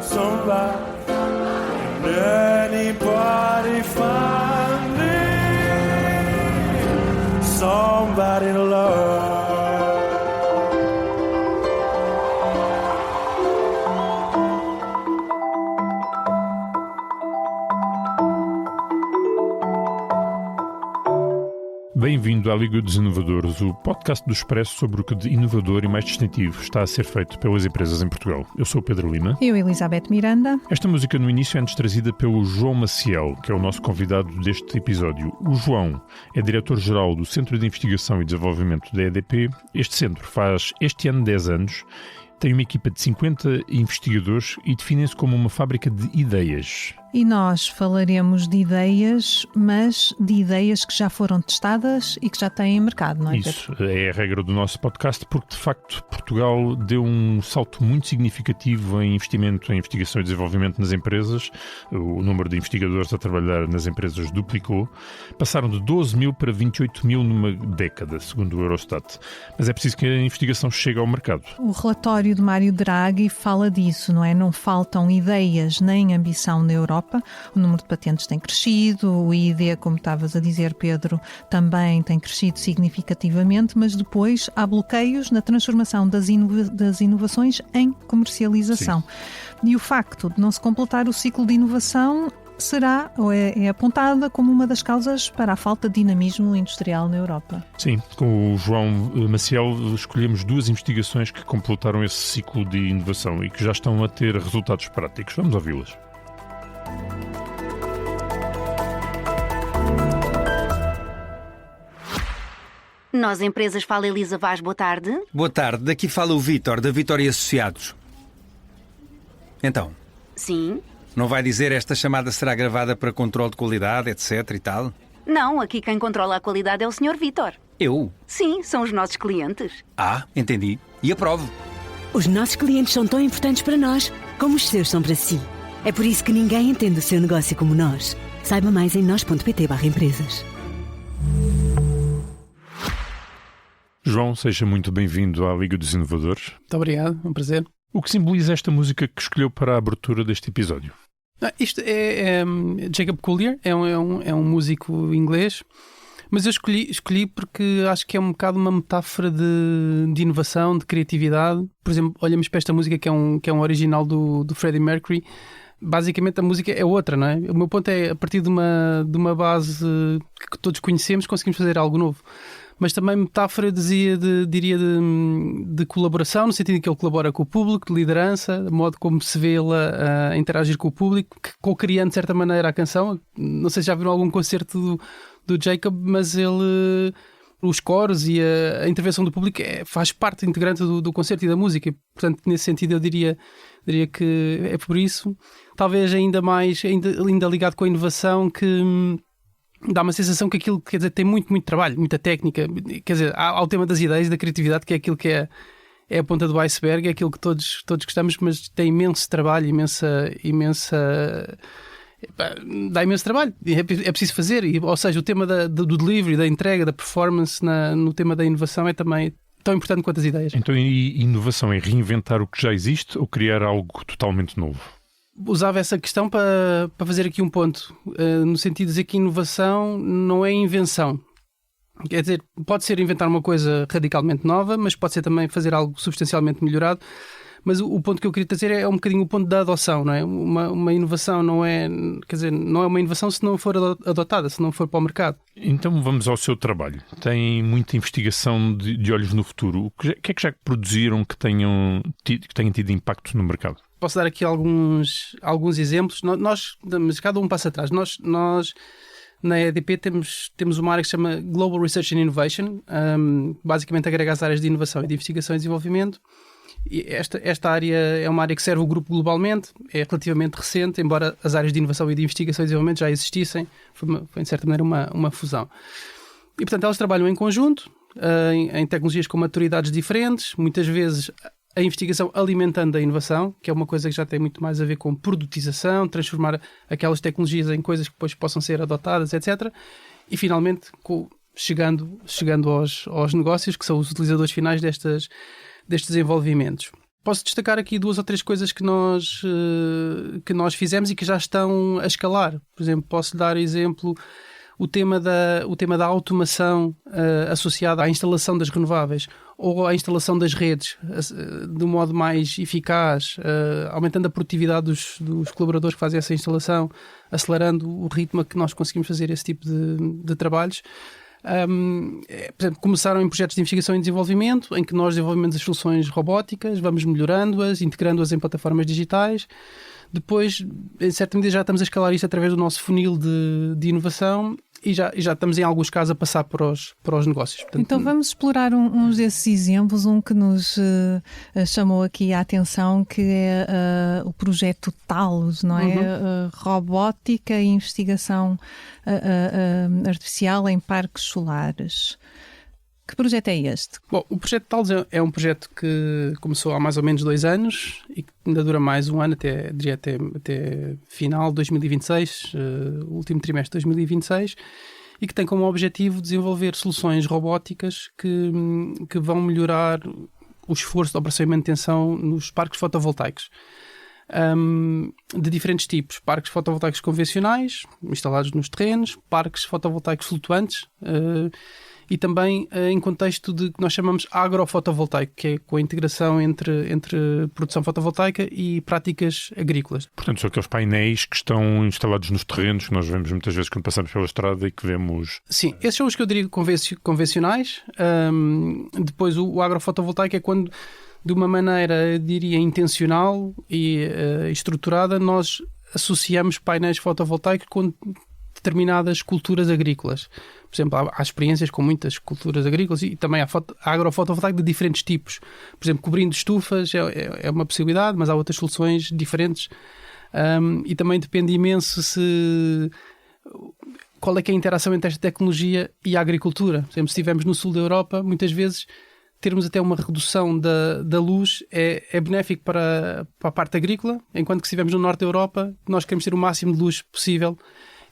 somebody, anybody find me somebody to love. Bem-vindo à Liga dos Inovadores, o podcast do Expresso sobre o que de inovador e mais distintivo está a ser feito pelas empresas em Portugal. Eu sou o Pedro Lima. Eu, Elizabeth Miranda. Esta música no início é-nos trazida pelo João Maciel, que é o nosso convidado deste episódio. O João é diretor-geral do Centro de Investigação e Desenvolvimento da EDP. Este centro faz este ano 10 anos, tem uma equipa de 50 investigadores e define-se como uma fábrica de ideias. E nós falaremos de ideias, mas de ideias que já foram testadas e que já têm mercado, não é, Pedro? Isso é a regra do nosso podcast, porque de facto Portugal deu um salto muito significativo em investimento em investigação e desenvolvimento nas empresas. O número de investigadores a trabalhar nas empresas duplicou. Passaram de 12 mil para 28 mil numa década, segundo o Eurostat. Mas é preciso que a investigação chegue ao mercado. O relatório de Mário Draghi fala disso, não é? Não faltam ideias nem ambição na Europa. O número de patentes tem crescido, o ID, como estavas a dizer, Pedro, também tem crescido significativamente, mas depois há bloqueios na transformação das inovações em comercialização. Sim. E o facto de não se completar o ciclo de inovação será, ou é apontada como uma das causas para a falta de dinamismo industrial na Europa. Sim, com o João Maciel escolhemos duas investigações que completaram esse ciclo de inovação e que já estão a ter resultados práticos. Vamos ouvi-las. Nós, Empresas, fala Elisa Vaz, boa tarde. Boa tarde, daqui fala o Vítor, da Vítor e Associados. Então? Sim? Não vai dizer esta chamada será gravada para controle de qualidade, etc e tal? Não, aqui quem controla a qualidade é o Sr. Vítor. Eu? Sim, são os nossos clientes. Ah, entendi. E aprovo. Os nossos clientes são tão importantes para nós como os seus são para si. É por isso que ninguém entende o seu negócio como nós. Saiba mais em nós.pt/empresas. João, seja muito bem-vindo à Liga dos Inovadores. Muito obrigado, é um prazer. O que simboliza esta música que escolheu para a abertura deste episódio? Isto é Jacob Collier, é um músico inglês, mas eu escolhi porque acho que é um bocado uma metáfora de inovação, de criatividade. Por exemplo, olhamos para esta música que é um original do Freddie Mercury. Basicamente a música é outra, não é? O meu ponto é, a partir de uma base que todos conhecemos, conseguimos fazer algo novo. Mas também metáfora diria de colaboração, no sentido em que ele colabora com o público, de liderança, de modo como se vê ele a interagir com o público, co-criando de certa maneira a canção. Não sei se já viram algum concerto do Jacob, mas ele, os coros e a intervenção do público faz parte integrante do concerto e da música. Portanto, nesse sentido eu diria que é por isso, talvez ainda ligado com a inovação, que dá uma sensação que aquilo, quer dizer, tem muito trabalho, muita técnica. Quer dizer, há o tema das ideias, da criatividade, que é aquilo que é a ponta do iceberg, é aquilo que todos gostamos, mas tem imenso trabalho, dá imenso trabalho, é preciso fazer. Ou seja, o tema do delivery, da entrega, da performance no tema da inovação é também tão importante quanto as ideias. Então, inovação é reinventar o que já existe ou criar algo totalmente novo? Usava essa questão para fazer aqui um ponto, no sentido de dizer que inovação não é invenção. Quer dizer, pode ser inventar uma coisa radicalmente nova, mas pode ser também fazer algo substancialmente melhorado. Mas o ponto que eu queria trazer é um bocadinho o ponto da adoção, não é? Uma inovação não é uma inovação se não for adotada, se não for para o mercado. Então vamos ao seu trabalho. Tem muita investigação de olhos no futuro. O que é que já produziram que tenham tido impacto no mercado? Posso dar aqui alguns exemplos. Mas cada um passo atrás. Nós na EDP temos uma área que se chama Global Research and Innovation, basicamente agrega as áreas de inovação e de investigação e desenvolvimento. E esta área é uma área que serve o grupo globalmente, é relativamente recente, embora as áreas de inovação e de investigação e desenvolvimento já existissem, foi de certa maneira uma fusão. E portanto elas trabalham em conjunto, em tecnologias com maturidades diferentes, muitas vezes a investigação alimentando a inovação, que é uma coisa que já tem muito mais a ver com produtização, transformar aquelas tecnologias em coisas que depois possam ser adotadas, etc. E finalmente chegando aos negócios, que são os utilizadores finais destes desenvolvimentos. Posso destacar aqui 2 ou 3 coisas que nós fizemos e que já estão a escalar. Por exemplo, posso dar exemplo o tema da automação associada à instalação das renováveis ou à instalação das redes de um modo mais eficaz, aumentando a produtividade dos colaboradores que fazem essa instalação, acelerando o ritmo a que nós conseguimos fazer esse tipo de trabalhos. Por exemplo, começaram em projetos de investigação e desenvolvimento, em que nós desenvolvemos as soluções robóticas, vamos melhorando-as, integrando-as em plataformas digitais. Depois, em certa medida, já estamos a escalar isto através do nosso funil de inovação e já estamos, em alguns casos, a passar para os negócios. Portanto, então vamos explorar uns desses exemplos. Um que nos chamou aqui a atenção, que é o projeto Talos, não é? Robótica e investigação artificial em parques solares. Que projeto é este? Bom, o projeto Talos é um projeto que começou há mais ou menos 2 anos e que ainda dura mais um ano, até final de 2026, o último trimestre de 2026, e que tem como objetivo desenvolver soluções robóticas que vão melhorar o esforço de operação e manutenção nos parques fotovoltaicos. De diferentes tipos: parques fotovoltaicos convencionais, instalados nos terrenos, parques fotovoltaicos flutuantes, e também em contexto de que nós chamamos agrofotovoltaico, que é com a integração entre produção fotovoltaica e práticas agrícolas. Portanto, são aqueles painéis que estão instalados nos terrenos, que nós vemos muitas vezes quando passamos pela estrada e que vemos... Sim, esses são os que eu diria convencionais. Depois o agrofotovoltaico é quando, de uma maneira, eu diria, intencional e estruturada, nós associamos painéis fotovoltaicos com determinadas culturas agrícolas. Por exemplo, há experiências com muitas culturas agrícolas e também há agrofotovoltaico de diferentes tipos. Por exemplo, cobrindo estufas é uma possibilidade, mas há outras soluções diferentes. E também depende imenso qual é que é a interação entre esta tecnologia e a agricultura. Por exemplo, se estivermos no sul da Europa, muitas vezes termos até uma redução da luz é benéfico para a parte agrícola, enquanto que se estivermos no norte da Europa, nós queremos ter o máximo de luz possível.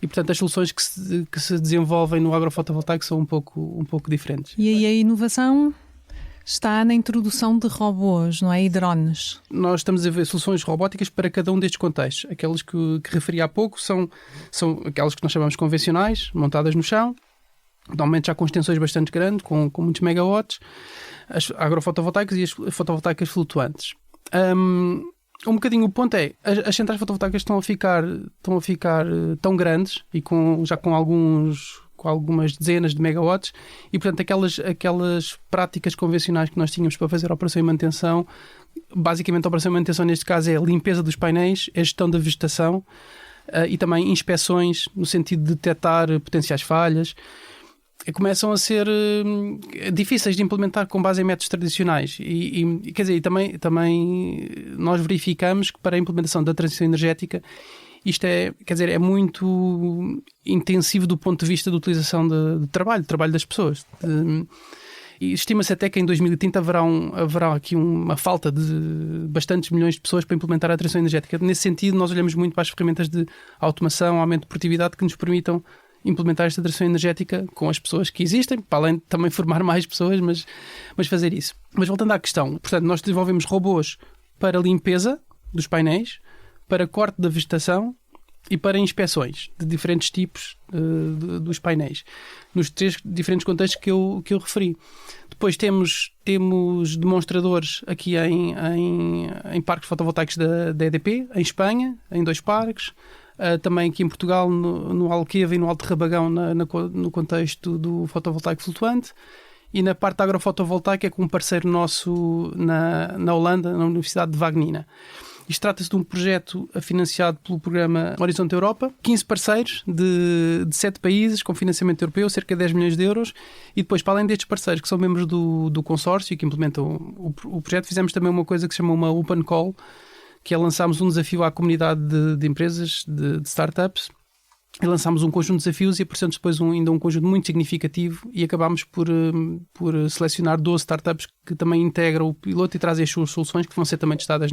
E, portanto, as soluções que se desenvolvem no agrofotovoltaico são um pouco diferentes. E aí a inovação está na introdução de robôs, não é? E drones. Nós estamos a ver soluções robóticas para cada um destes contextos. Aquelas que referi há pouco são aquelas que nós chamamos convencionais, montadas no chão, normalmente já com extensões bastante grandes, com muitos megawatts, as agrofotovoltaicas e as fotovoltaicas flutuantes. Um bocadinho o ponto é, as centrais fotovoltaicas estão a ficar tão grandes e já com algumas dezenas de megawatts, e portanto aquelas práticas convencionais que nós tínhamos para fazer a operação e manutenção, basicamente a operação e manutenção neste caso é a limpeza dos painéis, a gestão da vegetação e também inspeções no sentido de detectar potenciais falhas, começam a ser difíceis de implementar com base em métodos tradicionais e quer dizer, também nós verificamos que para a implementação da transição energética isto é muito intensivo do ponto de vista da utilização de trabalho das pessoas. E estima-se até que em 2030 haverá aqui uma falta de bastantes milhões de pessoas para implementar a transição energética. Nesse sentido, nós olhamos muito para as ferramentas de automação, aumento de produtividade que nos permitam implementar esta transição energética com as pessoas que existem, para além de também formar mais pessoas, mas fazer isso. Mas voltando à questão, portanto, nós desenvolvemos robôs para limpeza dos painéis, para corte da vegetação e para inspeções de diferentes tipos dos painéis, nos 3 diferentes contextos que eu referi. Depois temos demonstradores aqui em parques fotovoltaicos da EDP, em Espanha, em 2 parques, também aqui em Portugal, no Alqueva e no Alto Rabagão, no contexto do fotovoltaico flutuante, e na parte agrofotovoltaica é com um parceiro nosso na Holanda, na Universidade de Wageningen. Isto trata-se de um projeto financiado pelo programa Horizonte Europa, 15 parceiros de 7 países com financiamento europeu, cerca de 10 milhões de euros, e depois, para além destes parceiros que são membros do consórcio e que implementam o projeto, fizemos também uma coisa que se chama uma Open Call, que é lançámos um desafio à comunidade de empresas, de startups, e lançámos um conjunto de desafios e aparecemos depois ainda um conjunto muito significativo e acabámos por selecionar 12 startups que também integram o piloto e trazem as suas soluções que vão ser também testadas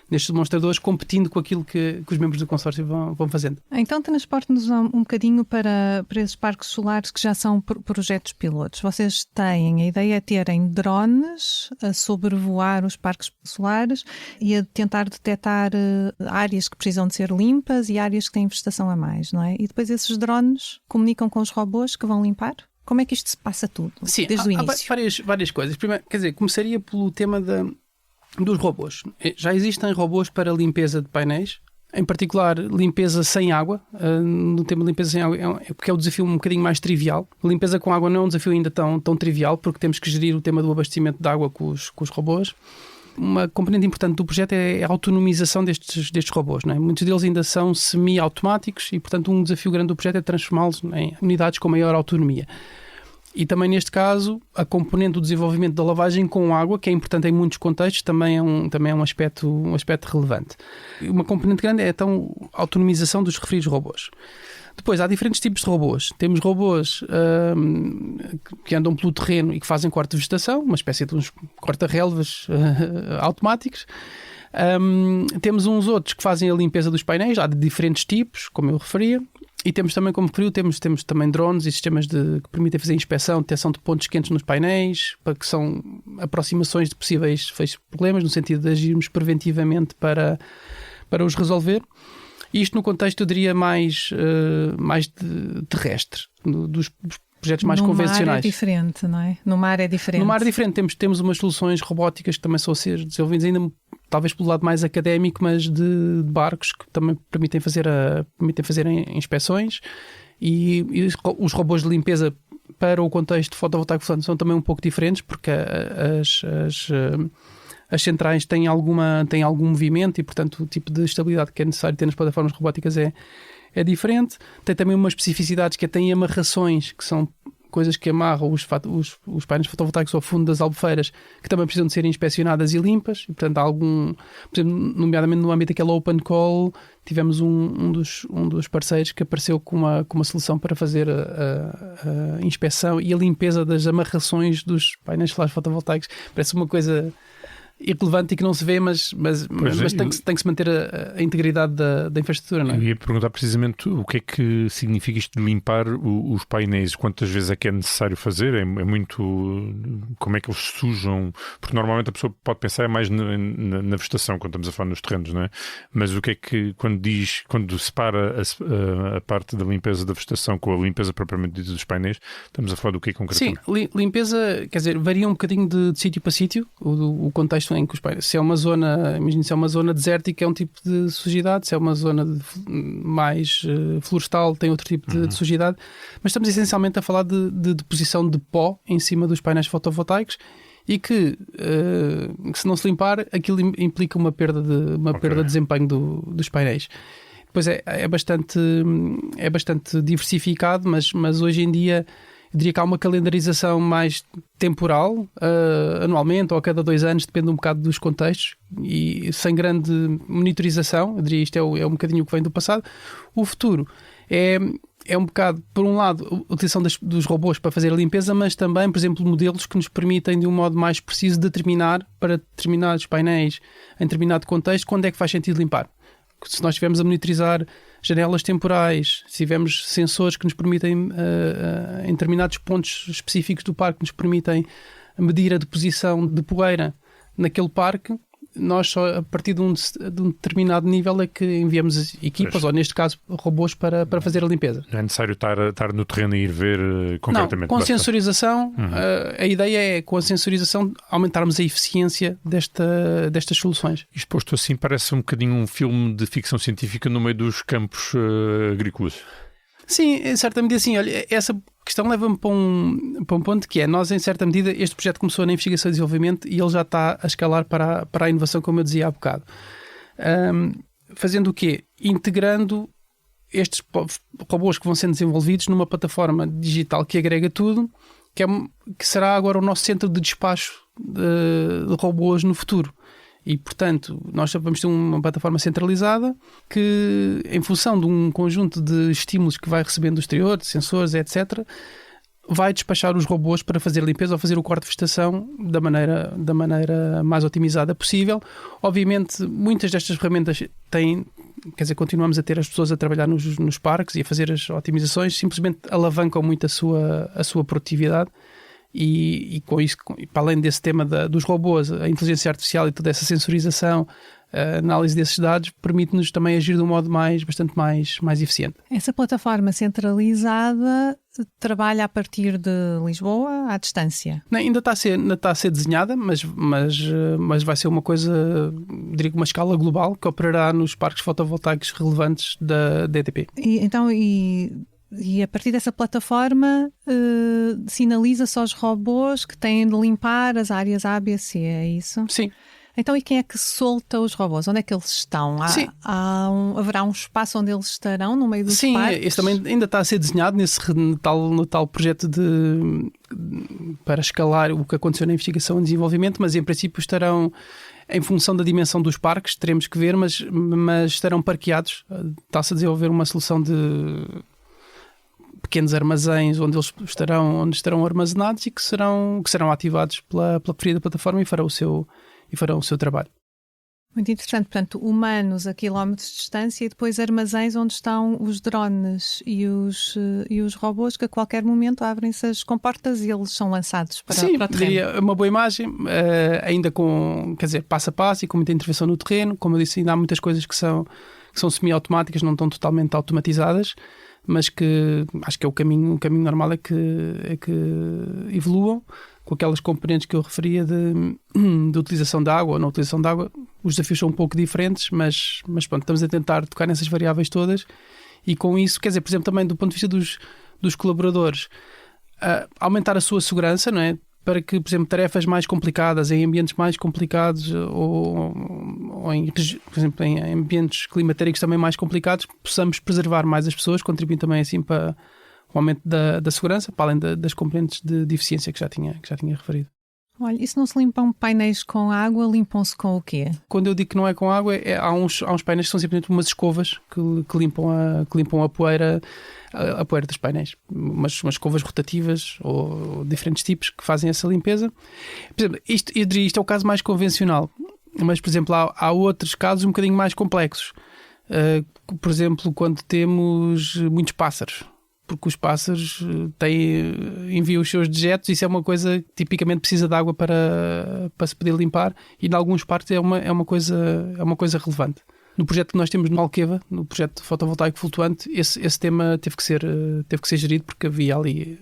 nestes demonstradores, competindo com aquilo que os membros do consórcio vão fazendo. Então transporte-nos um bocadinho para esses parques solares que já são projetos pilotos. Vocês têm, a ideia é terem drones a sobrevoar os parques solares e a tentar detectar áreas que precisam de ser limpas e áreas que têm vegetação a mais, não é? E depois esses drones comunicam com os robôs que vão limpar? Como é que isto se passa tudo? Sim, desde o início? Há várias coisas. Primeiro, quer dizer, começaria pelo tema dos robôs. Já existem robôs para limpeza de painéis, em particular limpeza sem água. No tema de limpeza sem água porque é um desafio um bocadinho mais trivial. Limpeza com água não é um desafio ainda tão trivial, porque temos que gerir o tema do abastecimento de água com os robôs. Uma componente importante do projeto é a autonomização destes robôs, não é? Muitos deles ainda são semi-automáticos e, portanto, um desafio grande do projeto é transformá-los em unidades com maior autonomia. E também, neste caso, a componente do desenvolvimento da lavagem com água, que é importante em muitos contextos, também é um aspecto relevante. Uma componente grande é, então, a autonomização dos referidos robôs. Depois, há diferentes tipos de robôs. Temos robôs que andam pelo terreno e que fazem corte de vegetação, uma espécie de uns corta-relvas automáticos. Temos uns outros que fazem a limpeza dos painéis, há de diferentes tipos, como eu referia. E temos também, como referiu, temos também drones e sistemas que permitem fazer inspeção, detecção de pontos quentes nos painéis, para que são aproximações de possíveis problemas, no sentido de agirmos preventivamente para os resolver. Isto no contexto, eu diria, mais terrestre, dos projetos mais convencionais. No mar é diferente, não é? No mar é diferente. No mar é diferente. Temos umas soluções robóticas que também são a ser desenvolvidas ainda, talvez pelo lado mais académico, mas de barcos que também permitem fazer inspeções. E os robôs de limpeza para o contexto fotovoltaico são também um pouco diferentes, porque as centrais têm algum movimento e, portanto, o tipo de estabilidade que é necessário ter nas plataformas robóticas é diferente. Tem também umas especificidades que têm amarrações, que são coisas que amarram os painéis fotovoltaicos ao fundo das albufeiras, que também precisam de serem inspecionadas e limpas. E, portanto, há por exemplo, nomeadamente no âmbito daquela Open Call, tivemos um dos parceiros que apareceu com uma solução para fazer a inspeção e a limpeza das amarrações dos painéis solares fotovoltaicos. Parece uma coisa irrelevante e que não se vê, mas tem que se manter a integridade da infraestrutura, não é? Eu ia perguntar precisamente o que é que significa isto de limpar os painéis, quantas vezes é que é necessário fazer, é muito, como é que eles sujam, porque normalmente a pessoa pode pensar mais na vegetação, quando estamos a falar nos terrenos, não é? Mas o que é que, quando separa a parte da limpeza da vegetação com a limpeza propriamente dita dos painéis, estamos a falar do que concretamente? Sim, limpeza, quer dizer, varia um bocadinho de sítio para sítio, o contexto em que os painéis, se é uma zona desértica é um tipo de sujidade, se é uma zona mais florestal tem outro tipo de sujidade, mas estamos essencialmente a falar de deposição de pó em cima dos painéis fotovoltaicos e que se não se limpar, aquilo implica uma perda de desempenho dos painéis. Depois é bastante diversificado, mas hoje em dia eu diria que há uma calendarização mais temporal, anualmente ou a cada 2 anos, depende um bocado dos contextos e sem grande monitorização. Eu diria isto é um bocadinho o que vem do passado. O futuro é um bocado, por um lado, a utilização dos robôs para fazer a limpeza, mas também, por exemplo, modelos que nos permitem, de um modo mais preciso, determinar para determinados painéis, em determinado contexto, quando é que faz sentido limpar. Se nós estivermos a monitorizar janelas temporais, se tivermos sensores que nos permitem, em determinados pontos específicos do parque, nos permitem medir a deposição de poeira naquele parque, nós só a partir de um determinado nível é que enviamos equipas, ou neste caso robôs, para fazer a limpeza. Não é necessário estar no terreno e ir ver concretamente? Não, com sensorização, a ideia é, com a sensorização, aumentarmos a eficiência destas soluções. Isto posto assim parece um bocadinho um filme de ficção científica no meio dos campos agrícolas. Sim, em certa medida sim. Olha, essa questão leva-me para um ponto que é, nós em certa medida, este projeto começou na investigação e desenvolvimento e ele já está a escalar para a inovação, como eu dizia há bocado. Fazendo o quê? Integrando estes robôs que vão sendo desenvolvidos numa plataforma digital que agrega tudo, que será agora o nosso centro de despacho de robôs no futuro. E, portanto, nós vamos ter uma plataforma centralizada que, em função de um conjunto de estímulos que vai recebendo do exterior, de sensores, etc., vai despachar os robôs para fazer a limpeza ou fazer o corte de vegetação da maneira mais otimizada possível. Obviamente, muitas destas ferramentas continuamos a ter as pessoas a trabalhar nos parques e a fazer as otimizações, simplesmente alavancam muito a sua produtividade. E com isso, para além desse tema dos robôs, a inteligência artificial e toda essa sensorização, a análise desses dados, permite-nos também agir de um modo bastante mais eficiente. Essa plataforma centralizada trabalha a partir de Lisboa, à distância? Não, ainda está a ser desenhada, mas vai ser uma coisa, diria que uma escala global, que operará nos parques fotovoltaicos relevantes da EDP. E a partir dessa plataforma sinaliza-se aos robôs que têm de limpar as áreas A, B, C, é isso? Sim. Então, e quem é que solta os robôs? Onde é que eles estão? Haverá um espaço onde eles estarão, no meio dos parques? Sim, esse também ainda está a ser desenhado no tal projeto para escalar o que aconteceu na investigação e desenvolvimento, mas em princípio estarão, em função da dimensão dos parques, teremos que ver, mas estarão parqueados. Está-se a desenvolver uma solução de pequenos armazéns onde estarão armazenados e que serão ativados pela referida plataforma e farão o seu trabalho. Muito interessante. Portanto, humanos a quilómetros de distância e depois armazéns onde estão os drones e os robôs que a qualquer momento abrem-se as comportas e eles são lançados para o terreno. Sim, diria uma boa imagem, ainda com, passo a passo e com muita intervenção no terreno. Como eu disse, ainda há muitas coisas que são semi-automáticas, não estão totalmente automatizadas, mas que acho que é o caminho normal é que evoluam com aquelas componentes que eu referia de utilização de água ou não utilização de água. Os desafios são um pouco diferentes, mas pronto, estamos a tentar tocar nessas variáveis todas e com isso, por exemplo, também do ponto de vista dos colaboradores, aumentar a sua segurança, não é? Para que, por exemplo, tarefas mais complicadas, em ambientes mais complicados ou por exemplo, em ambientes climatéricos também mais complicados, possamos preservar mais as pessoas, contribuindo também assim para o aumento da segurança, para além das componentes de eficiência que já tinha referido. Olha, e se não se limpam painéis com água, limpam-se com o quê? Quando eu digo que não é com água, há uns painéis que são simplesmente umas escovas que limpam a poeira dos painéis. Umas escovas rotativas ou diferentes tipos que fazem essa limpeza. Por exemplo, eu diria isto é o caso mais convencional, mas, por exemplo, há outros casos um bocadinho mais complexos. Por exemplo, quando temos muitos pássaros. Porque os pássaros enviam os seus dejetos, isso é uma coisa que tipicamente precisa de água para se poder limpar e em alguns parques é uma coisa relevante. No projeto que nós temos no Alqueva, no projeto fotovoltaico flutuante, esse tema teve que ser gerido porque havia ali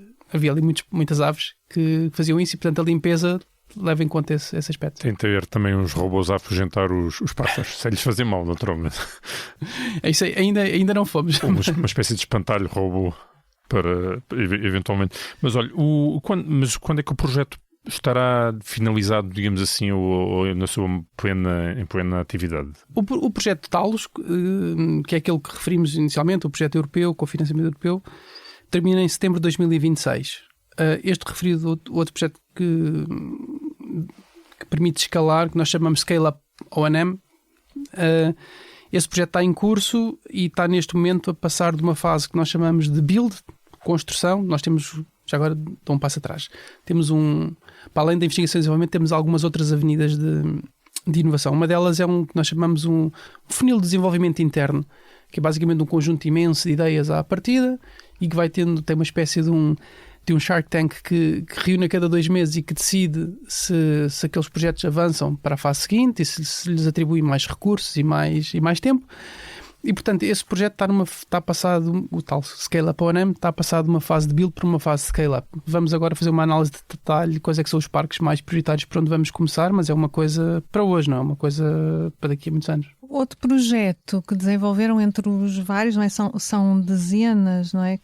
muitas aves que faziam isso e, portanto, a limpeza leva em conta esse aspecto. Tem de ter também uns robôs a afugentar os pássaros, sem lhes fazer mal, naturalmente. É isso aí, ainda não fomos. Uma espécie de espantalho robô para eventualmente. Mas olha, quando é que o projeto estará finalizado, digamos assim, ou na sua plena atividade? O projeto Talos, que é aquele que referimos inicialmente, o projeto europeu, com financiamento europeu, termina em setembro de 2026. Este referido outro projeto que permite escalar, que nós chamamos Scale Up O&M, esse projeto está em curso e está neste momento a passar de uma fase que nós chamamos de build, construção. Nós temos, já agora dou um passo atrás, temos para além da investigação e desenvolvimento, temos algumas outras avenidas de inovação. Uma delas é que nós chamamos um funil de desenvolvimento interno, que é basicamente um conjunto imenso de ideias à partida e que tem uma espécie de um Shark Tank que reúne a cada 2 meses e que decide se aqueles projetos avançam para a fase seguinte e se lhes atribui mais recursos e mais tempo. E, portanto, esse projeto está passado, o tal Scale Up O&M, está passado de uma fase de build para uma fase de Scale Up. Vamos agora fazer uma análise de detalhe, quais é que são os parques mais prioritários para onde vamos começar, mas é uma coisa para hoje, não é uma coisa para daqui a muitos anos. Outro projeto que desenvolveram entre os vários, não é? São dezenas, não é?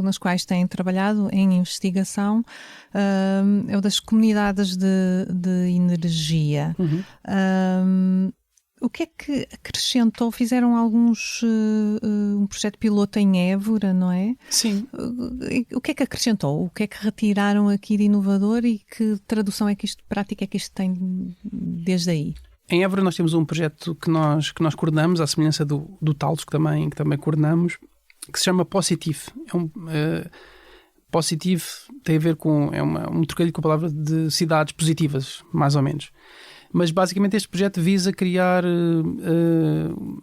Nos quais têm trabalhado em investigação, é o das comunidades de energia. Uhum. O que é que acrescentou? Fizeram um projeto piloto em Évora, não é? Sim. O que é que acrescentou? O que é que retiraram aqui de inovador e que tradução prática é que isto tem desde aí? Em Évora nós temos um projeto que nós coordenamos, à semelhança do Talos, que também coordenamos, que se chama Positive. Positive tem a ver com... É um trocadilho com a palavra de cidades positivas, mais ou menos. Mas basicamente este projeto visa criar,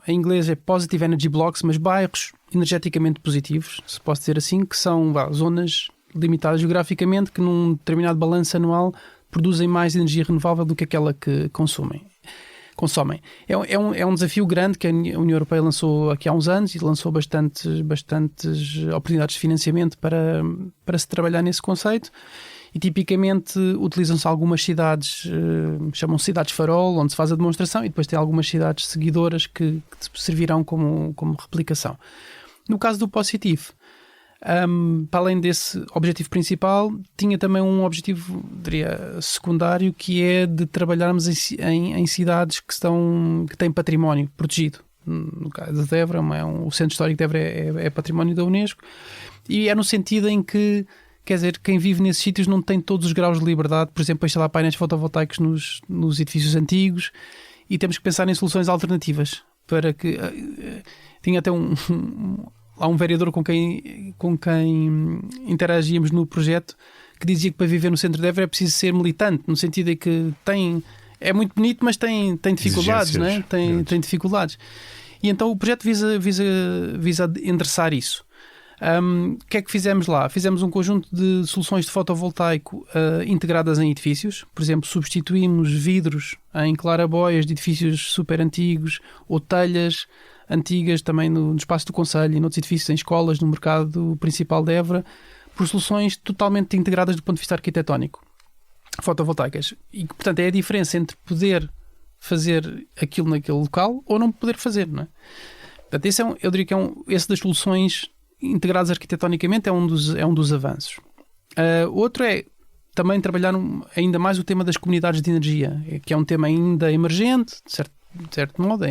em inglês é Positive Energy Blocks, mas bairros energeticamente positivos, se posso dizer assim, que são zonas limitadas geograficamente que num determinado balanço anual produzem mais energia renovável do que aquela que consomem. É um desafio grande que a União Europeia lançou aqui há uns anos e lançou bastantes oportunidades de financiamento para se trabalhar nesse conceito. E tipicamente utilizam-se algumas cidades, chamam-se cidades farol, onde se faz a demonstração, e depois tem algumas cidades seguidoras que servirão como replicação. No caso do Positive, para além desse objetivo principal, tinha também um objetivo, diria, secundário, que é de trabalharmos em cidades que têm património protegido. No caso de Évora, o Centro Histórico de Évora é património da Unesco, e é no sentido em que, quer dizer, quem vive nesses sítios não tem todos os graus de liberdade, por exemplo, para instalar painéis fotovoltaicos nos edifícios antigos, e temos que pensar em soluções alternativas para que... Tinha até há um vereador com quem interagíamos no projeto que dizia que para viver no centro de Évora é preciso ser militante, no sentido em que é muito bonito, mas tem dificuldades, não é? Tem dificuldades. E então o projeto visa endereçar isso. O que é que fizemos lá? Fizemos um conjunto de soluções de fotovoltaico integradas em edifícios. Por exemplo, substituímos vidros em clarabóias de edifícios super antigos ou telhas antigas também no espaço do Conselho e noutros edifícios, em escolas, no mercado principal de Évora, por soluções totalmente integradas do ponto de vista arquitetónico, fotovoltaicas. E, portanto, é a diferença entre poder fazer aquilo naquele local ou não poder fazer, não é? Portanto, eu diria que esse das soluções integradas arquitetonicamente é um dos avanços. Outro é também trabalhar ainda mais o tema das comunidades de energia, que é um tema ainda emergente, de certo modo,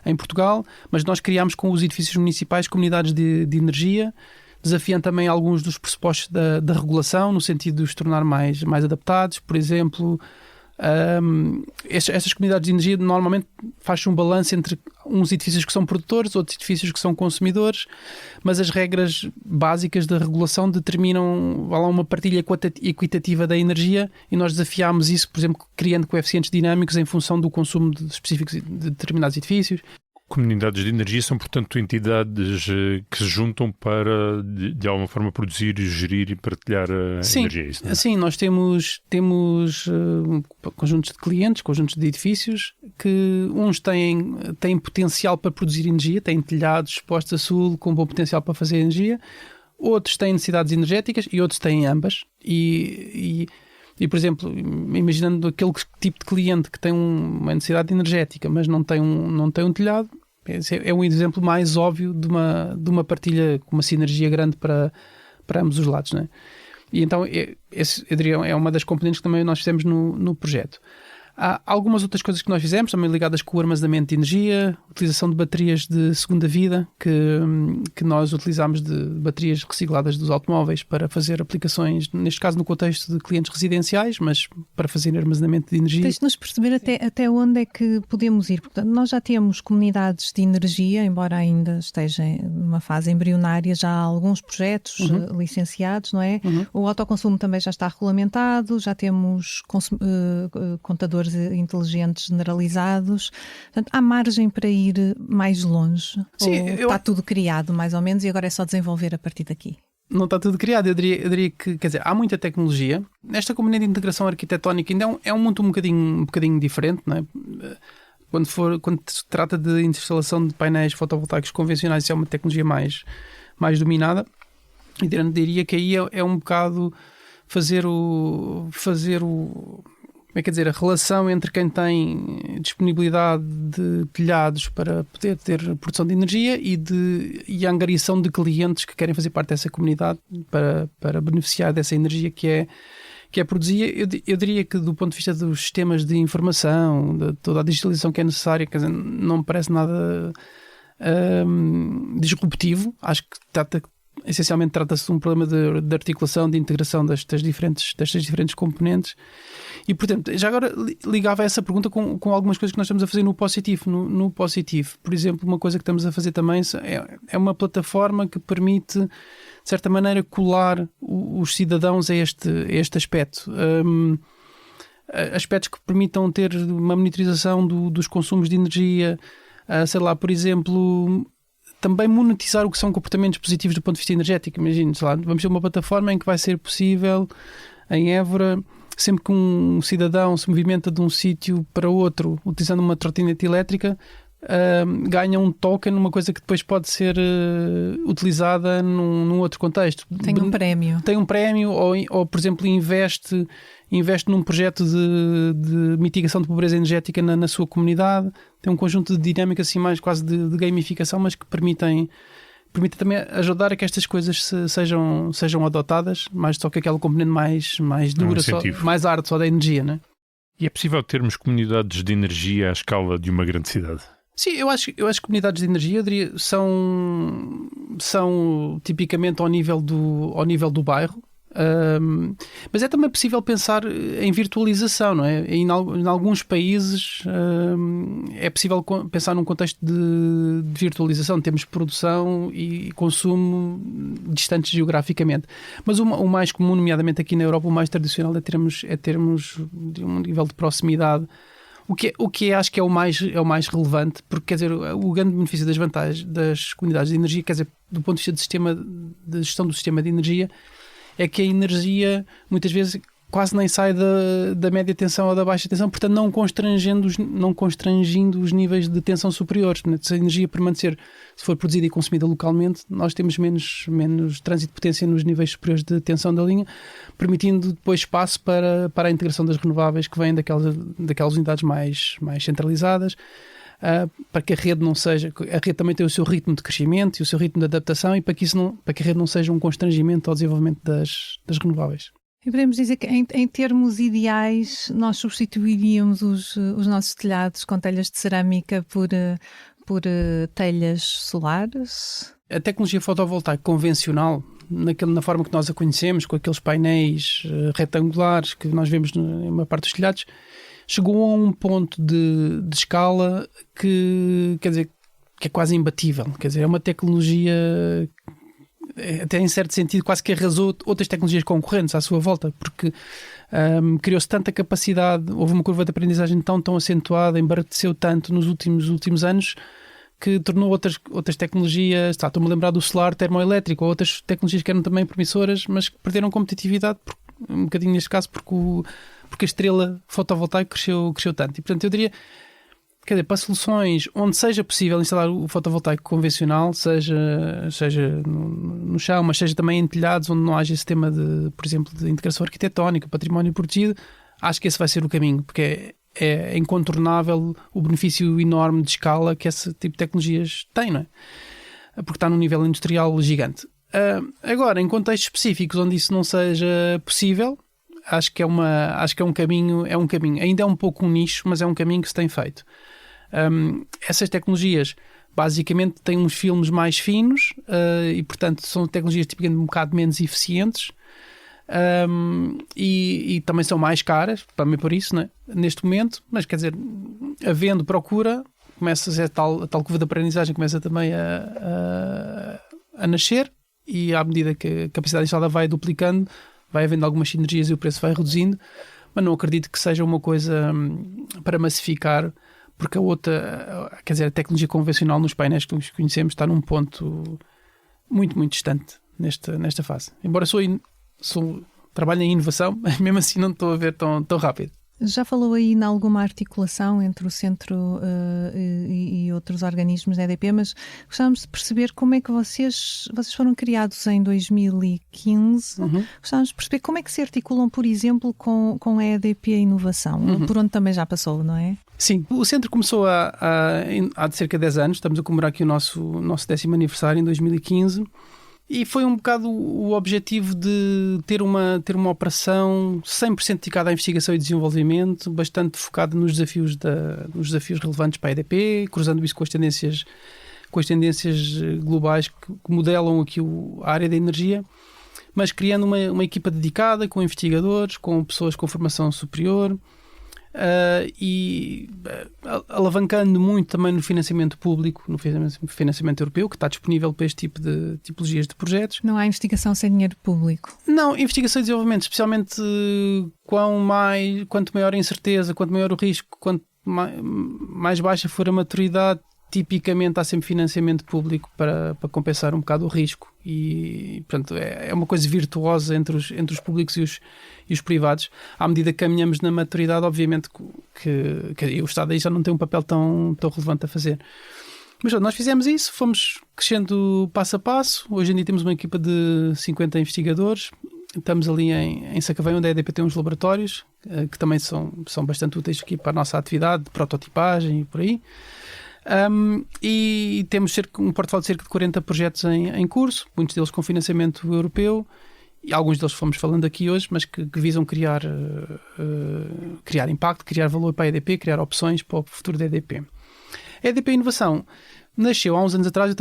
em Portugal, mas nós criámos com os edifícios municipais comunidades de energia, desafiando também alguns dos pressupostos da regulação, no sentido de os tornar mais adaptados. Por exemplo, essas comunidades de energia normalmente faz-se um balanço entre uns edifícios que são produtores, outros edifícios que são consumidores, mas as regras básicas da regulação determinam uma partilha equitativa da energia, e nós desafiámos isso, por exemplo, criando coeficientes dinâmicos em função do consumo específico de determinados edifícios. Comunidades de energia são, portanto, entidades que se juntam para, de alguma forma, produzir, gerir e partilhar a energia. Isso, não é? Sim, nós temos conjuntos de clientes, conjuntos de edifícios, que uns têm potencial para produzir energia, têm telhados expostos a sul com bom potencial para fazer energia, outros têm necessidades energéticas e outros têm ambas. E por exemplo, imaginando aquele tipo de cliente que tem uma necessidade energética, mas não tem um telhado, é um exemplo mais óbvio de uma partilha com uma sinergia grande para ambos os lados, não é? E então, eu diria, é uma das componentes que também nós fizemos no projeto. Há algumas outras coisas que nós fizemos, também ligadas com o armazenamento de energia, utilização de baterias de segunda vida, que nós utilizámos de baterias recicladas dos automóveis para fazer aplicações, neste caso no contexto de clientes residenciais, mas para fazer armazenamento de energia. Deixe-nos perceber até onde é que podemos ir. Portanto, nós já temos comunidades de energia, embora ainda esteja numa fase embrionária, já há alguns projetos licenciados, não é? O autoconsumo também já está regulamentado, já temos contadores inteligentes generalizados. Portanto, há margem para ir mais longe? Sim, está tudo criado, mais ou menos, e agora é só desenvolver a partir daqui? Não está tudo criado. Eu diria que, quer dizer, há muita tecnologia. Nesta componente de integração arquitetónica ainda é um mundo um bocadinho diferente, não é? Quando se trata de instalação de painéis fotovoltaicos convencionais, isso é uma tecnologia mais dominada. E diria que aí é um bocado fazer a relação entre quem tem disponibilidade de telhados para poder ter produção de energia e a angariação de clientes que querem fazer parte dessa comunidade para beneficiar dessa energia que é produzida. Eu diria que, do ponto de vista dos sistemas de informação, de toda a digitalização que é necessária, quer dizer, não me parece nada disruptivo. Acho que essencialmente trata-se de um problema de articulação, de integração destas diferentes componentes. E, portanto, já agora ligava essa pergunta com algumas coisas que nós estamos a fazer no positivo. No positivo, por exemplo, uma coisa que estamos a fazer também é uma plataforma que permite, de certa maneira, colar os cidadãos a este aspecto. Aspectos que permitam ter uma monitorização dos consumos de energia, sei lá, por exemplo, também monetizar o que são comportamentos positivos do ponto de vista energético. Imagina, sei lá, vamos ter uma plataforma em que vai ser possível, em Évora, sempre que um cidadão se movimenta de um sítio para outro utilizando uma trotinete elétrica, ganha um token, uma coisa que depois pode ser utilizada num outro contexto. Tem um prémio. Tem um prémio ou por exemplo, investe num projeto de mitigação de pobreza energética na sua comunidade. Tem um conjunto de dinâmicas assim mais quase de gamificação, mas que permitem também ajudar a que estas coisas sejam adotadas, mais só que aquela componente mais dura, mais arte só da energia, né? E é possível termos comunidades de energia à escala de uma grande cidade? Sim, eu acho que comunidades de energia, eu diria, são tipicamente ao nível do bairro. Mas é também possível pensar em virtualização, não é? Em alguns países é possível pensar num contexto de virtualização. Temos produção e consumo distantes geograficamente. Mas o mais comum, nomeadamente aqui na Europa, o mais tradicional é termos um nível de proximidade. O que acho que é o mais relevante, porque quer dizer, o grande benefício das vantagens das comunidades de energia, quer dizer, do ponto de vista de gestão do sistema de energia, é que a energia muitas vezes quase nem sai da média tensão ou da baixa tensão, portanto não constrangindo os níveis de tensão superiores. Se a energia permanecer, se for produzida e consumida localmente, nós temos menos trânsito de potência nos níveis superiores de tensão da linha, permitindo depois espaço para a integração das renováveis que vêm daquelas unidades mais centralizadas. Para que a rede não seja... A rede também tem o seu ritmo de crescimento e o seu ritmo de adaptação, e para que a rede não seja um constrangimento ao desenvolvimento das renováveis. E podemos dizer que em termos ideais nós substituiríamos os nossos telhados com telhas de cerâmica por telhas solares? A tecnologia fotovoltaica convencional, na forma que nós a conhecemos, com aqueles painéis retangulares que nós vemos em uma parte dos telhados, chegou a um ponto de escala que, quer dizer, que é quase imbatível. Quer dizer, é uma tecnologia, até em certo sentido, quase que arrasou outras tecnologias concorrentes à sua volta, porque criou-se tanta capacidade, houve uma curva de aprendizagem tão acentuada, embarateceu tanto nos últimos anos, que tornou outras tecnologias, estou-me a lembrar do solar termoelétrico, ou outras tecnologias que eram também promissoras, mas que perderam competitividade, um bocadinho neste caso, porque a estrela fotovoltaica cresceu tanto. E, portanto, eu diria, quer dizer, para soluções onde seja possível instalar o fotovoltaico convencional, seja no chão, mas seja também em telhados onde não haja esse tema, por exemplo, de integração arquitetónica, património protegido, acho que esse vai ser o caminho, porque é incontornável o benefício enorme de escala que esse tipo de tecnologias tem, não é? Porque está num nível industrial gigante. Agora, em contextos específicos onde isso não seja possível, acho que é um caminho, ainda é um pouco um nicho, mas é um caminho que se tem feito. Essas tecnologias basicamente têm uns filmes mais finos e, portanto, são tecnologias tipicamente um bocado menos eficientes e também são mais caras, também por isso, né? Neste momento, mas quer dizer, havendo procura, começa a tal curva de aprendizagem começa também a nascer, e à medida que a capacidade instalada vai duplicando, vai havendo algumas sinergias e o preço vai reduzindo, mas não acredito que seja uma coisa para massificar, porque a tecnologia convencional nos painéis que conhecemos está num ponto muito, muito distante nesta fase. Embora trabalho em inovação, mesmo assim não estou a ver tão rápido. Já falou aí em alguma articulação entre o centro e outros organismos da EDP, mas gostávamos de perceber como é que vocês foram criados em 2015. Gostávamos de perceber como é que se articulam, por exemplo, com a EDP a inovação, por onde também já passou, não é? Sim, o centro começou há cerca de 10 anos, estamos a comemorar aqui o nosso 10º aniversário em 2015. E foi um bocado o objetivo de ter uma operação 100% dedicada à investigação e desenvolvimento, bastante focada nos desafios relevantes para a EDP, cruzando isso com com as tendências globais que modelam aqui a área da energia, mas criando uma equipa dedicada, com investigadores, com pessoas com formação superior, e alavancando muito também no financiamento público, no financiamento europeu, que está disponível para este tipo de tipologias de projetos. Não há investigação sem dinheiro público? Não, investigação e desenvolvimento, especialmente quanto maior a incerteza, quanto maior o risco, quanto mais baixa for a maturidade, tipicamente há sempre financiamento público para compensar um bocado o risco, e portanto é uma coisa virtuosa entre os públicos e os privados. À medida que caminhamos na maturidade, obviamente que o Estado aí já não tem um papel tão relevante a fazer. Mas nós fizemos isso, fomos crescendo passo a passo. Hoje em dia temos uma equipa de 50 investigadores. Estamos ali em Sacavém, onde a EDP tem uns laboratórios que também são bastante úteis aqui para a nossa atividade de prototipagem e por aí. E temos um portfólio de cerca de 40 projetos em curso, muitos deles com financiamento europeu, e alguns deles fomos falando aqui hoje, mas que visam criar impacto, criar valor para a EDP, criar opções para o futuro da EDP. A EDP Inovação nasceu há uns anos atrás, eu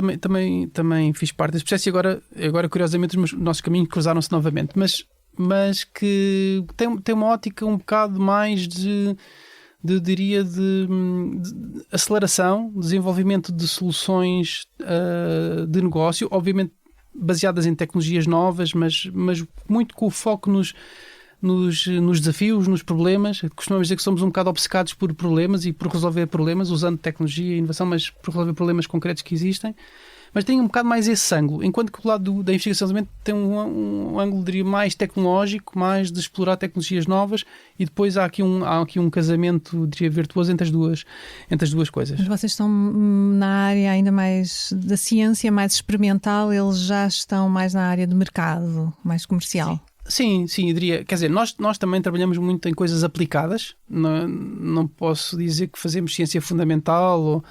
também fiz parte desse processo, e agora curiosamente os nossos caminhos cruzaram-se novamente, mas que tem uma ótica um bocado mais de aceleração, desenvolvimento de soluções de negócio, obviamente baseadas em tecnologias novas, mas muito com o foco nos desafios, nos problemas. Costumamos dizer que somos um bocado obcecados por problemas e por resolver problemas, usando tecnologia e inovação, mas por resolver problemas concretos que existem. Mas tem um bocado mais esse ângulo, enquanto que o lado da investigação tem um ângulo, diria, mais tecnológico, mais de explorar tecnologias novas, e depois há aqui um casamento, diria, virtuoso entre as duas coisas. Mas vocês estão na área ainda mais da ciência, mais experimental, eles já estão mais na área de mercado, mais comercial. Sim, eu diria. Quer dizer, nós também trabalhamos muito em coisas aplicadas, não posso dizer que fazemos ciência fundamental ou...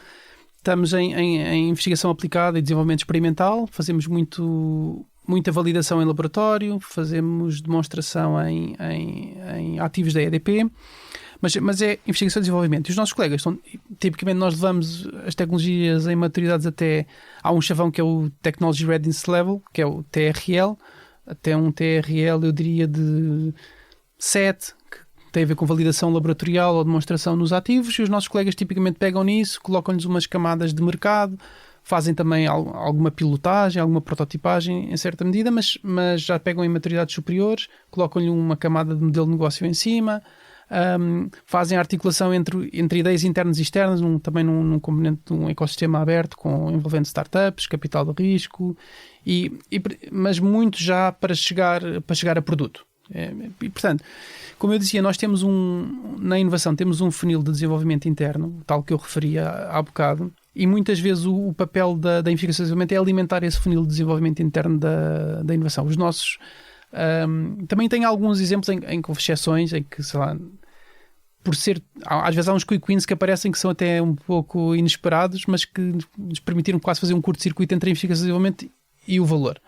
Estamos em investigação aplicada e desenvolvimento experimental, fazemos muita validação em laboratório, fazemos demonstração em ativos da EDP, mas é investigação e desenvolvimento. E os nossos colegas, tipicamente nós levamos as tecnologias em maturidades até... Há um chavão que é o Technology Readiness Level, que é o TRL, até um TRL, eu diria, de 7, tem a ver com validação laboratorial ou demonstração nos ativos, e os nossos colegas tipicamente pegam nisso, colocam-lhes umas camadas de mercado, fazem também alguma pilotagem, alguma prototipagem em certa medida, mas já pegam em maturidades superiores, colocam-lhe uma camada de modelo de negócio em cima, fazem a articulação entre ideias internas e externas, também num componente de um ecossistema aberto, envolvendo startups, capital de risco, mas muito já para chegar a produto. E, portanto, como eu dizia, nós temos na inovação temos um funil de desenvolvimento interno, tal que eu referia há bocado, e muitas vezes o papel da investigação e desenvolvimento é alimentar esse funil de desenvolvimento interno da inovação. Os nossos também tem alguns exemplos com exceções em que, sei lá, às vezes há uns quick wins que aparecem que são até um pouco inesperados, mas que nos permitiram quase fazer um curto-circuito entre a investigação e desenvolvimento e o valor.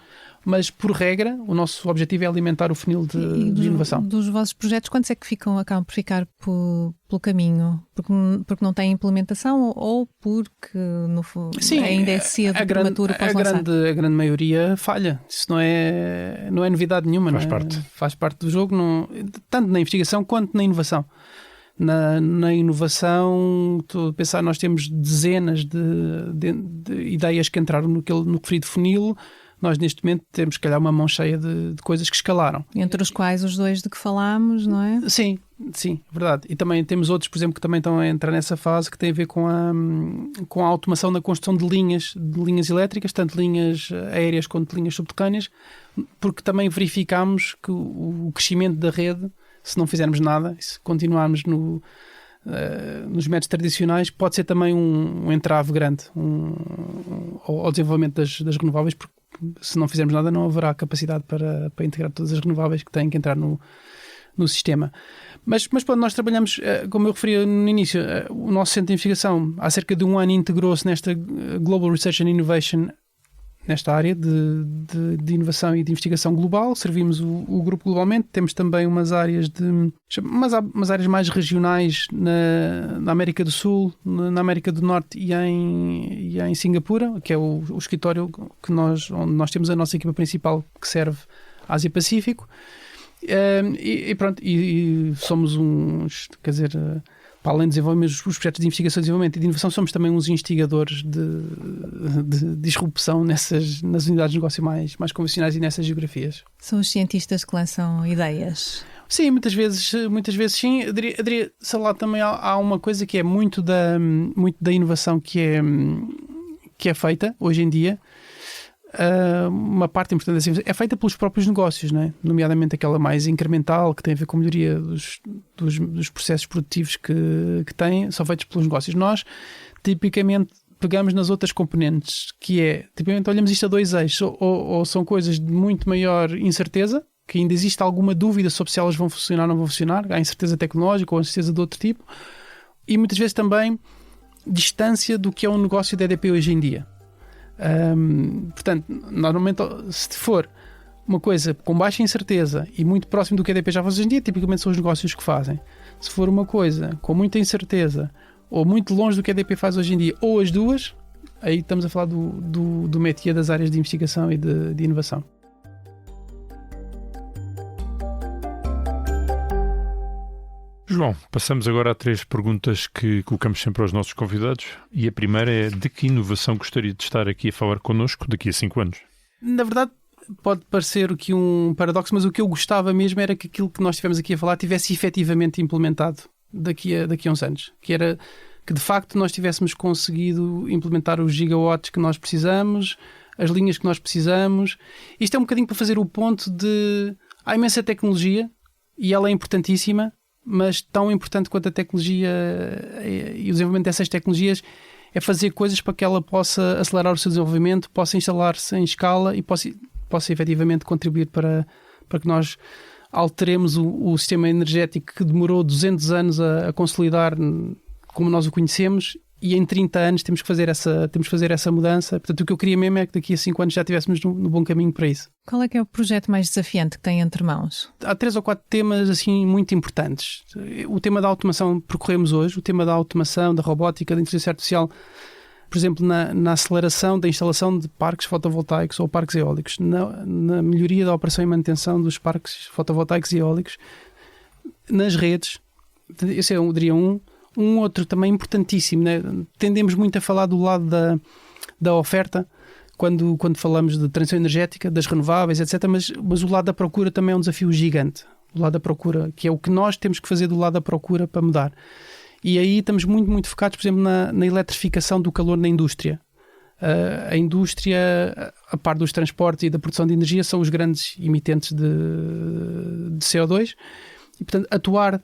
Mas, por regra, o nosso objetivo é alimentar o funil de inovação. Dos vossos projetos, quantos é que acabam por ficar pelo caminho? Porque não têm implementação ou porque ainda é cedo, prematuro para lançar? A grande maioria falha. Isso não é novidade nenhuma. Faz parte do jogo, tanto na investigação quanto na inovação. Na inovação, estou a pensar, nós temos dezenas de ideias que entraram no referido funil. Nós neste momento temos, se calhar, uma mão cheia de coisas que escalaram. Entre os quais os 2 de que falámos, não é? Sim, verdade. E também temos outros, por exemplo, que também estão a entrar nessa fase, que tem a ver com a automação na construção de linhas elétricas, tanto linhas aéreas quanto linhas subterrâneas, porque também verificámos que o crescimento da rede, se não fizermos nada, se continuarmos nos métodos tradicionais, pode ser também um entrave grande ao desenvolvimento das renováveis, porque se não fizermos nada não haverá capacidade para integrar todas as renováveis que têm que entrar no sistema. Mas pronto, nós trabalhamos, como eu referi no início, o nosso centro de investigação há cerca de um ano integrou-se nesta Global Research and Innovation nesta área de inovação e de investigação global. Servimos o grupo globalmente. Temos também umas áreas umas áreas mais regionais na América do Sul, na América do Norte e em Singapura, que é o escritório onde nós temos a nossa equipa principal que serve Ásia-Pacífico. E pronto, e somos quer dizer, para além de desenvolver os projetos de investigação, desenvolvimento e de inovação, somos também uns instigadores de disrupção nas unidades de negócio mais convencionais e nessas geografias. São os cientistas que lançam ideias. Sim, muitas vezes sim. Eu diria, sei lá, também há uma coisa que é muito da inovação que é feita hoje em dia. Uma parte importante dessa inovação é feita pelos próprios negócios, não é? Nomeadamente aquela mais incremental, que tem a ver com a melhoria dos processos produtivos que têm, são feitos pelos negócios. Nós, tipicamente, pegamos nas outras componentes, que é, tipicamente, olhamos isto a dois eixos, ou são coisas de muito maior incerteza, que ainda existe alguma dúvida sobre se elas vão funcionar ou não vão funcionar, há incerteza tecnológica ou incerteza de outro tipo, e muitas vezes também distância do que é um negócio de EDP hoje em dia. Portanto, normalmente, se for uma coisa com baixa incerteza e muito próximo do que a EDP já faz hoje em dia, tipicamente são os negócios que fazem. Se for uma coisa com muita incerteza ou muito longe do que a EDP faz hoje em dia, ou as duas, aí estamos a falar do métier das áreas de investigação e de inovação. João, passamos agora a 3 perguntas que colocamos sempre aos nossos convidados. E a primeira é: de que inovação gostaria de estar aqui a falar connosco daqui a 5 anos? Na verdade, pode parecer aqui um paradoxo, mas o que eu gostava mesmo era que aquilo que nós estivemos aqui a falar tivesse efetivamente implementado daqui a uns anos. Que era que, de facto, nós tivéssemos conseguido implementar os gigawatts que nós precisamos, as linhas que nós precisamos. Isto é um bocadinho para fazer o ponto de... Há imensa tecnologia e ela é importantíssima, mas tão importante quanto a tecnologia e o desenvolvimento dessas tecnologias é fazer coisas para que ela possa acelerar o seu desenvolvimento, possa instalar-se em escala e possa efetivamente contribuir para que nós alteremos o sistema energético que demorou 200 anos a consolidar como nós o conhecemos, e em 30 anos temos que fazer essa mudança. Portanto, o que eu queria mesmo é que daqui a 5 anos já estivéssemos no bom caminho para isso. Qual é que é o projeto mais desafiante que tem entre mãos? Há 3 ou 4 temas assim muito importantes. O tema da automação percorremos hoje, o tema da automação, da robótica, da inteligência artificial, por exemplo, na aceleração da instalação de parques fotovoltaicos ou parques eólicos, na melhoria da operação e manutenção dos parques fotovoltaicos e eólicos, nas redes. Esse é, diria, um outro também importantíssimo, né? Tendemos muito a falar do lado da oferta quando falamos de transição energética, das renováveis, etc. Mas o lado da procura também é um desafio gigante. O lado da procura, que é o que nós temos que fazer do lado da procura para mudar. E aí estamos muito, muito focados, por exemplo, na eletrificação do calor na indústria. A indústria, a par dos transportes e da produção de energia, são os grandes emitentes de CO2 e, portanto, atuar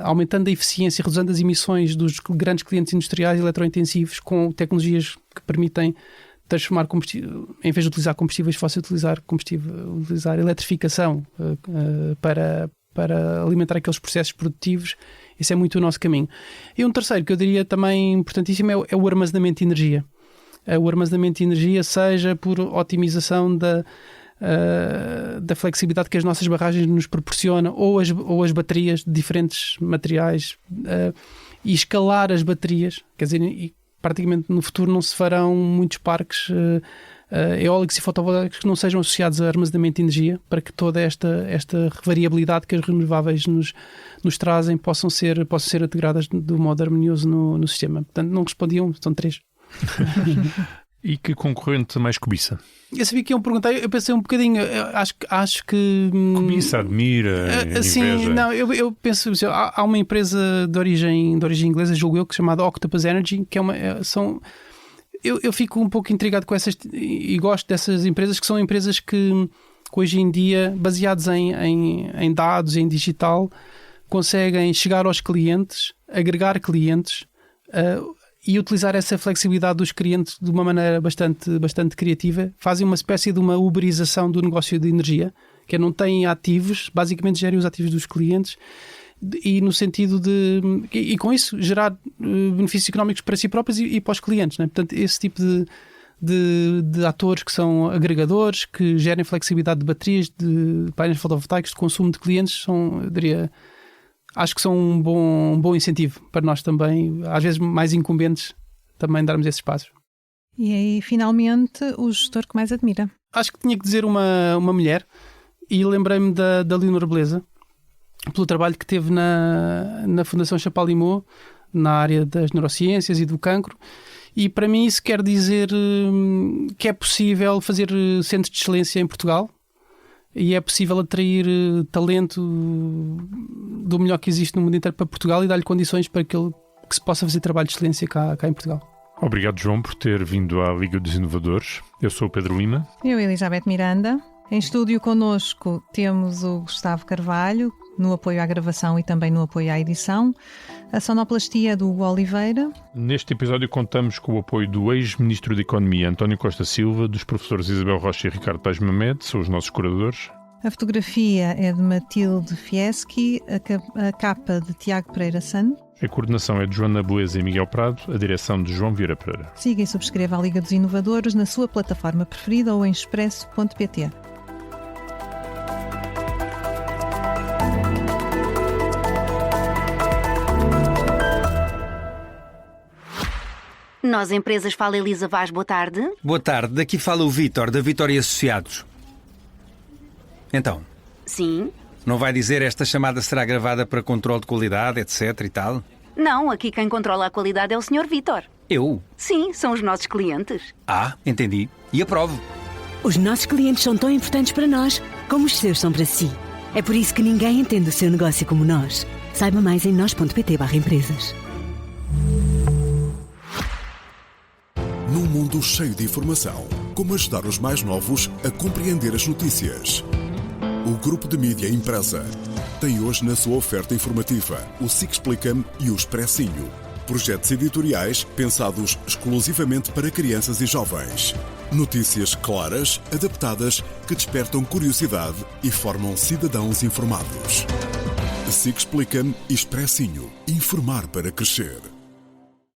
aumentando a eficiência, reduzindo as emissões dos grandes clientes industriais eletrointensivos com tecnologias que permitem transformar combustível, em vez de utilizar combustíveis fósseis, utilizar eletrificação para alimentar aqueles processos produtivos. Esse é muito o nosso caminho. E um terceiro que eu diria também importantíssimo é o armazenamento de energia. O armazenamento de energia, seja por otimização da flexibilidade que as nossas barragens nos proporcionam, ou as baterias de diferentes materiais, e escalar as baterias, quer dizer, e praticamente no futuro não se farão muitos parques eólicos e fotovoltaicos que não sejam associados a armazenamento de energia, para que toda esta variabilidade que as renováveis nos trazem possam ser integradas de um modo harmonioso no sistema. Portanto, não respondiam, são 3. E que concorrente mais cobiça? Eu sabia que iam perguntar, eu pensei um bocadinho, acho que... Cobiça, admira, sim, inveja. não, eu penso, há uma empresa de origem inglesa, julgo eu, chamada Octopus Energy, que eu fico um pouco intrigado com essas, e gosto dessas empresas, que são empresas que hoje em dia, baseadas em dados, em digital, conseguem chegar aos clientes, agregar clientes, e utilizar essa flexibilidade dos clientes de uma maneira bastante criativa. Fazem uma espécie de uma uberização do negócio de energia, que não têm ativos, basicamente gerem os ativos dos clientes, e no sentido de... E com isso gerar benefícios económicos para si próprios e para os clientes, né? Portanto, esse tipo de atores que são agregadores, que gerem flexibilidade de baterias, de painéis fotovoltaicos, de consumo de clientes, eu diria, acho que são um bom incentivo para nós também, às vezes mais incumbentes, também darmos esses passos. E aí, finalmente, o gestor que mais admira? Acho que tinha que dizer uma mulher, e lembrei-me da Leonor Beleza, pelo trabalho que teve na Fundação Chapalimau, na área das neurociências e do cancro. E para mim isso quer dizer que é possível fazer centros de excelência em Portugal e é possível atrair talento do melhor que existe no mundo inteiro para Portugal e dar-lhe condições para que se possa fazer trabalho de excelência cá em Portugal. Obrigado, João, por ter vindo à Liga dos Inovadores. Eu sou o Pedro Lima. Eu, Elizabeth Miranda. Em estúdio connosco temos o Gustavo Carvalho, no apoio à gravação e também no apoio à edição. A sonoplastia do Hugo Oliveira. Neste episódio contamos com o apoio do ex-ministro da Economia António Costa Silva, dos professores Isabel Rocha e Ricardo Paes Mamed, são os nossos curadores. A fotografia é de Matilde Fieschi, a capa de Tiago Pereira San. A coordenação é de Joana Beleza e Miguel Prado, a direção de João Vieira Pereira. Siga e subscreva a Liga dos Inovadores na sua plataforma preferida ou em expresso.pt. Nós, empresas Fala Elisa Vaz, boa tarde. Boa tarde, daqui fala o Vítor, da Vitória Associados. Então, Sim. não vai dizer esta chamada será gravada para controle de qualidade, etc e tal? Não, aqui quem controla a qualidade é o Sr. Vítor. Eu? Sim, são os nossos clientes. Ah, entendi. E aprovo. Os nossos clientes são tão importantes para nós como os seus são para si. É por isso que ninguém entende o seu negócio como nós. Saiba mais em nós.pt/empresas. Num mundo cheio de informação, como ajudar os mais novos a compreender as notícias? O Grupo de Mídia Impressa tem hoje na sua oferta informativa o SIC Explica-me e o Expressinho. Projetos editoriais pensados exclusivamente para crianças e jovens. Notícias claras, adaptadas, que despertam curiosidade e formam cidadãos informados. SIC Explica-me e Expressinho. Informar para crescer.